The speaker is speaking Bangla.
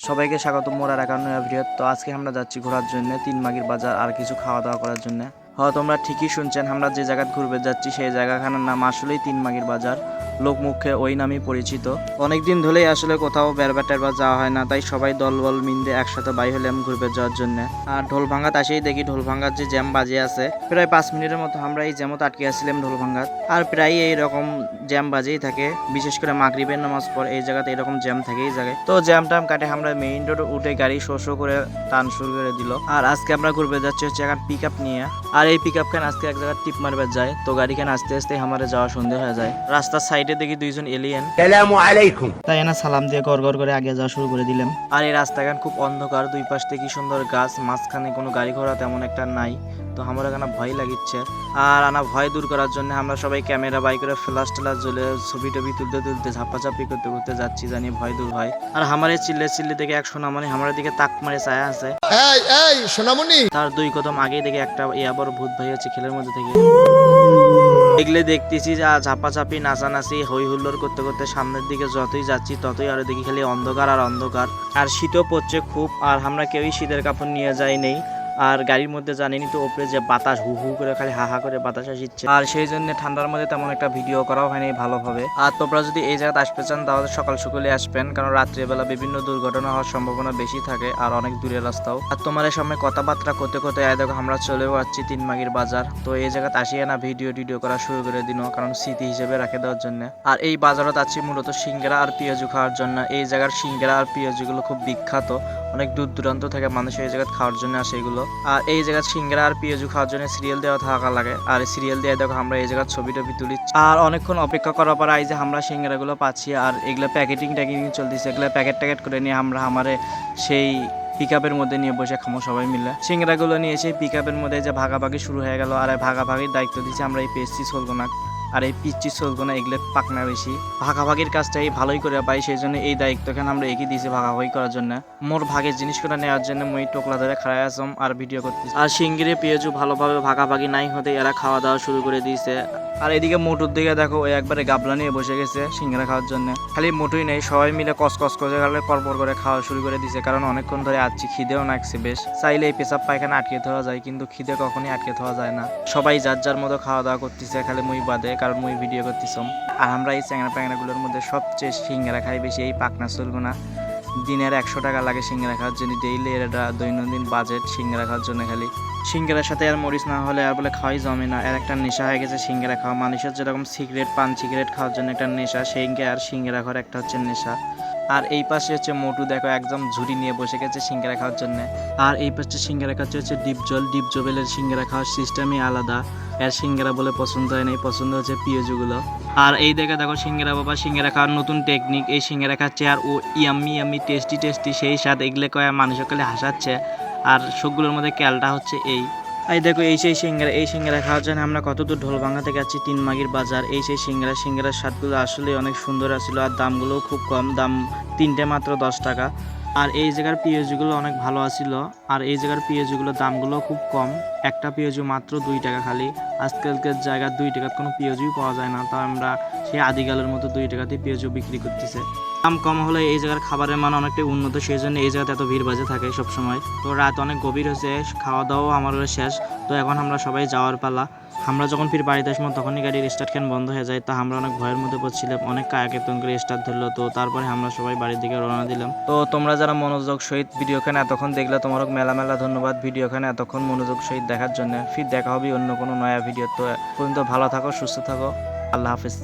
সবাইকে স্বাগত মোরা একান্ন ভিডিও। তো আজকে আমরা যাচ্ছি ঘোরার জন্য তিনমাগির বাজার আর কিছু খাওয়া দাওয়া করার জন্য। হ্যাঁ, তোমরা ঠিকই শুনছেন, আমরা যে জায়গা ঘুরবে যাচ্ছি সেই জায়গাখানার নাম আসলেই তিনমাগির বাজার। লোকমুখে ওই নামই পরিচিত। অনেকদিন ধরেই আসলে কোথাও বেরবার যাওয়া হয় না, তাই সবাই দলবল মিন্দে একসাথে বাই হলাম ঘুরবে যাওয়ার জন্য। আর ঢোলভাঙ্গাত আসেই দেখি ঢোলভাঙ্গার যে জ্যাম বাজে আছে, প্রায় 5 মিনিটের মতো আমরা এই জ্যামত আটকে আসছিলাম ঢোলভাঙ্গাত। আর প্রায় এইরকম জ্যাম বাজেই থাকে, বিশেষ করে মাগরিবের নামাজ পর এই জায়গাতে এরকম জ্যাম থাকেই জায়গায়। তো জ্যাম টাম কাটে আমরা মেইন রোড উঠে গাড়ি শো করে টান শুরু করে দিল। আর আজকে আমরা ঘুরবে যাচ্ছি হচ্ছে এখন পিক আপ নিয়ে। আর এই পিক আপ খান আজকে এক জায়গায় টিপ মারবে যায়, তো গাড়ি খান আস্তে আস্তে আমাদের যাওয়া সন্দেহ হয়ে যায়। রাস্তার সাইডে দেখি দুইজন এলিয়েন, আসসালামু আলাইকুম, তাই না সালাম দিয়ে গড় করে আগে যাওয়া শুরু করে দিলাম। আর এই রাস্তাখান খুব অন্ধকার, দুই পাশ থেকে সুন্দর গাছ, মাঝখানে কোনো গাড়ি ঘোড়া তেমন একটা নাই। তো আমার এখানে ভয় লাগিচ্ছে। আর আনা ভয় দূর করার জন্য আমরা সবাই ক্যামেরা বাই করে ফ্ল্যাশ টেলার জ্বলে ছবি টবি তুলতে ঝাপাঝাপি করতে যাচ্ছি, জানি ভয় দূর হয়। আর আমার এই চিল্লে দেখে এক সোনামণি আমার দিকে তাক মারে ছায়া আছে। এই সোনামণি, তার 2 কদম আগেই দেখে একটা বড় ভূত ভাই হচ্ছে খেলের মধ্যে থেকে। এগুলো দেখতেছি যা ঝাপাঝাপি নাচানাচি হই হুল্লোড় করতে সামনের দিকে যতই যাচ্ছি ততই আরো দেখি খালি অন্ধকার আর অন্ধকার। আর শীতও পড়ছে খুব, আর আমরা কেউই শীতের কাপড় নিয়ে যাই নেই। আর গাড়ির মধ্যে জানিনি তো ওপরে যে বাতাস হু হু করে খালি হা করে বাতাস আসছে, আর সেই জন্য ঠান্ডার মধ্যে তেমন একটা ভিডিও করাও হয়নি ভালোভাবে। আর তোমরা যদি এই জায়গাতে আসতে চান তাহলে সকাল সকালে আসবেন, কারণ রাত্রিবেলা বিভিন্ন দুর্ঘটনা হওয়ার সম্ভাবনা বেশি থাকে আর অনেক দূরের রাস্তাও। আর তোমার সামনে কথাবার্তা করতে দেখো আমরা চলেও যাচ্ছি তিনমাগির বাজার। তো এই জায়গাতে আসিয়ে না ভিডিও করা শুরু করে দিন, কারণ স্মৃতি হিসেবে রেখে দেওয়ার জন্য। আর এই বাজারত আছি মূলত সিঙ্গারা আর পেঁয়াজু খাওয়ার জন্য। এই জায়গার সিঙ্গারা আর পেঁয়াজুগুলো খুব বিখ্যাত, অনেক দূর দূরান্ত থেকে মানুষ এই জায়গায় খাওয়ার জন্য আসে এগুলো। আর এই জায়গায় সিঙ্গারা আর পেঁয়াজু খাওয়ার জন্য সিরিয়াল দেওয়া থাকা লাগে, আর সিরিয়াল দিয়ে দেখো আমরা এই জায়গায় ছবি টবি তুলি। আর অনেকক্ষণ অপেক্ষা করার পর এই যে আমরা সিঙ্গারাগুলো পাচ্ছি, আর এগুলো প্যাকেটিং চলতেছে, এগুলো প্যাকেট করে নিয়ে আমরা আমারে সেই পিক আপের মধ্যে নিয়ে বসে খামো সবাই মিলে। সিঙ্গারাগুলো নিয়ে এসে পিক আপের মধ্যে যে ভাগাভাগি শুরু হয়ে গেল। আর ভাগাভাগির দায়িত্ব দিচ্ছি আমরা এই পেস্ট্রি সলগোনা আর এই পিচ্ছি সলগোনা, এগুলো পাকনা বেশি ভাগাভাগির কাজটাই ভালোই করে পাই, সেই জন্য এই দায়িত্বখানে আমরা এগিয়ে দিয়েছি ভাগাভাগি করার জন্য। মোর ভাগের জিনিসগুলো নেওয়ার জন্য মই টোকলা ধরে খাড়াই আসম আর ভিডিও করতেছি। আর সিঙ্গিরে পেঁয়াজু ভালোভাবে ভাগাভাগি নাই হতে এরা খাওয়া দাওয়া শুরু করে দিয়েছে। আর এদিকে মোটুর দিকে দেখো ওই একবারে গাবলা নিয়ে বসে গেছে সিঙ্গারা খাওয়ার জন্য। খালি মোটুই নেই, সবাই মিলে কস করে গেলে পরপর করে খাওয়া শুরু করে দিয়েছে, কারণ অনেকক্ষণ ধরে আসছি, খিদেও লাগছে বেশ। চাইলে এই পেশাব পায়খানা আটকে থাকা যায়, কিন্তু খিদে কখনই আটকে থাকা যায় না। সবাই যার মতো খাওয়া দাওয়া করতেছে, খালি মুই বাদে, কারণ মুই ভিডিও করতেছম। আর আমরা এই প্যাংরাগুলোর মধ্যে সবচেয়ে সিঙ্গারা খাই বেশি, এই পাকনা সলগোনা। দিনের 100 টাকা লাগে সিঙ্গারা খাওয়ার জন্য, ডেইলি এটা দৈনন্দিন বাজেট সিঙ্গারা খাওয়ার জন্য। খালি সিঙ্গারার সাথে আর মরিচ না হলে আর বলে খাওয়াই জমে না, এর একটা নেশা হয়ে গেছে সিঙ্গারা খাওয়া। মানুষের যেরকম পান সিগারেট খাওয়ার জন্য একটা নেশা, সেইকে আর সিঙ্গারা খাওয়ার একটা হচ্ছে নেশা। আর এই পাশে হচ্ছে মোটু দেখো একদম ঝুড়ি নিয়ে বসে গেছে সিঙ্গারা খাওয়ার জন্য। আর এই পাশে সিঙ্গারা খাচ্ছে হচ্ছে ডিপজলের সিঙ্গারা খাওয়ার সিস্টেমই আলাদা। এর সিঙ্গারা বলে পছন্দ হয় নাই, পছন্দ হচ্ছে পেঁয়াজুগুলো। আর এই দেখো সিঙ্গারা বাবা সিঙ্গারা খাওয়ার নতুন টেকনিক, এই সিঙ্গারা খাচ্ছে আর ও ইয়াম্মি টেস্টি সেই স্বাদ, এগুলো কয়ে মানুষের কালে হাসাচ্ছে। আর সবগুলোর মধ্যে ক্যালটা হচ্ছে এই দেখো এই সেই সিঙ্গারা খাওয়ার জন্য আমরা কতদূর ঢোলভাঙ্গা থেকে যাচ্ছি তিনমাগির বাজার। এই সেই সিঙ্গারার স্বাদগুলো আসলে অনেক সুন্দর আছিল, আর দামগুলোও খুব কম, দাম 3টে মাত্র 10 টাকা। আর এই জায়গার পেঁয়াজুগুলো অনেক ভালো আছিল, আর এই জায়গার পেঁয়াজুগুলোর দামগুলো খুব কম, একটা পেঁয়াজু মাত্র 2 টাকা। খালি আজকালকার জায়গায় 2 টাকার কোনো পেঁয়াজুই পাওয়া যায় না, তো আমরা সেই আদিকালের মতো 2 টাকাতে পেঁয়াজু বিক্রি করতেছে। দাম কম হলে এই জায়গার খাবারের মান অনেকটাই উন্নত, সেই জন্য এই জায়গাতে এত ভিড় বাজে থাকে সবসময়। তো রাত অনেক গভীর হয়েছে, খাওয়া দাওয়াও আমার শেষ, তো এখন আমরা সবাই যাওয়ার পালা। আমরা যখন ফির বাড়িতে আসবো তখনই গাড়ির স্টার্ট খান বন্ধ হয়ে যায়, তা আমরা অনেক ভয়ের মধ্যে পড়ছিলাম, অনেক কায়াকেতন করে স্টার্ট ধরলো। তো তারপরে আমরা সবাই বাড়ির দিকে রওনা দিলাম। তো তোমরা যারা মনোযোগ সহিত ভিডিওখানে এতক্ষণ দেখলে তোমার মেলা ধন্যবাদ ভিডিওখানে এতক্ষণ মনোযোগ সহিত দেখার জন্য। ফির দেখা হবে অন্য কোনো নয়া ভিডিও। তো পর্যন্ত ভালো থাকো, সুস্থ থাকো, আল্লাহ হাফিজ।